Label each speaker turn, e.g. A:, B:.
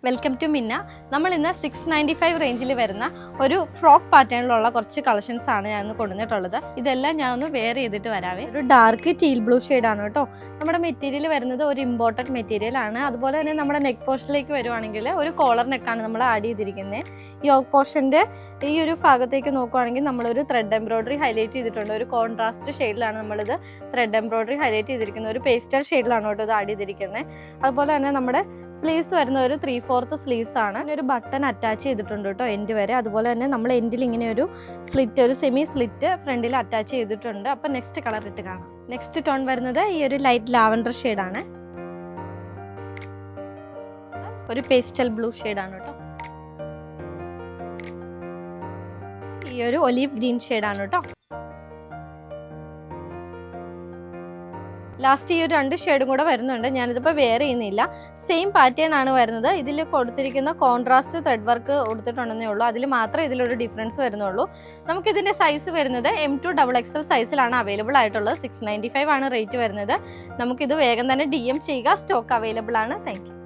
A: Welcome to മിന്ന. നമ്മൾ ഇന്ന് 695 റേഞ്ചിൽ വരുന്ന ഒരു ഫ്രോക്ക് പാറ്റേണിലുള്ള കുറച്ച് കളക്ഷൻസ് ആണ് ഞാൻ കൊണ്ടുവന്നിട്ടുള്ളത്. ഇതെല്ലാം ഞാൻ ഒന്ന് വെയർ ചെയ്തിട്ട് വരാവേ. ഒരു ഡാർക്ക് ടീൽ ബ്ലൂ ഷെയ്ഡാണ് കേട്ടോ. നമ്മുടെ മെറ്റീരിയൽ വരുന്നത് ഒരു ഇമ്പോർട്ടൻറ്റ് മെറ്റീരിയൽ ആണ്. അതുപോലെ തന്നെ നമ്മുടെ നെക്ക് പോർഷനിലേക്ക് വരുവാണെങ്കിൽ ഒരു കോളർ നെക്കാണ് നമ്മൾ ആഡ് ചെയ്തിരിക്കുന്നത്. യോക്ക് പോർഷൻ്റെ ഈ ഒരു ഭാഗത്തേക്ക് നോക്കുവാണെങ്കിൽ നമ്മളൊരു ത്രെഡ് എംബ്രോയിഡറി ഹൈലൈറ്റ് ചെയ്തിട്ടുണ്ട്. ഒരു കോൺട്രാസ്റ്റ് ഷെയ്ഡിലാണ് നമ്മളിത് ത്രെഡ് എംബ്രോയിഡറി ഹൈലൈറ്റ് ചെയ്തിരിക്കുന്നത്. ഒരു പേസ്റ്റൽ ഷെയ്ഡിലാണ് കേട്ടോ ഇത് ആഡ് ചെയ്തിരിക്കുന്നത്. അതുപോലെ തന്നെ നമ്മുടെ സ്ലീവ്സ് വരുന്ന ഒരു 3/4 സ്ലീവ്സ് ആണ്. ഒരു ബട്ടൺ അറ്റാച്ച് ചെയ്തിട്ടുണ്ട് കേട്ടോ എൻഡ് വരെ. അതുപോലെ തന്നെ നമ്മൾ എൻഡിൽ ഇങ്ങനെ ഒരു സ്ലിറ്റ്, ഒരു സെമി സ്ലിറ്റ് ഫ്രണ്ടിൽ അറ്റാച്ച് ചെയ്തിട്ടുണ്ട്. അപ്പം നെക്സ്റ്റ് കളർ ഇട്ട് കാണാം. നെക്സ്റ്റ് ടോൺ വരുന്നത് ഈ ഒരു ലൈറ്റ് ലാവൻഡർ ഷെയ്ഡാണ്. ഒരു പേസ്റ്റൽ ബ്ലൂ ഷെയ്ഡാണ് കേട്ടോ. ഈ ഒരു ഒലീവ് ഗ്രീൻ ഷെയ്ഡാണ് കേട്ടോ. ലാസ്റ്റ് ഈ ഒരു 2 ഷെയ്ഡും കൂടെ വരുന്നുണ്ട്. ഞാനിതിപ്പോൾ വെയർ ചെയ്യുന്നില്ല. സെയിം പാറ്റേൺ ആണ് വരുന്നത്. ഇതിൽ കൊടുത്തിരിക്കുന്ന കോൺട്രാസ്റ്റ് ത്രെഡ് വർക്ക് കൊടുത്തിട്ടുണ്ടെന്നേ ഉള്ളൂ. അതിൽ മാത്രമേ ഇതിലൊരു ഡിഫറൻസ് വരുന്നുള്ളൂ. നമുക്കിതിൻ്റെ സൈസ് വരുന്നത് M2 XXL സൈസിലാണ് അവൈലബിൾ ആയിട്ടുള്ളത്. 695 ആണ് റേറ്റ് വരുന്നത്. നമുക്കിത് വേഗം തന്നെ DM ചെയ്യുക. സ്റ്റോക്ക് അവൈലബിൾ ആണ്. Thank you.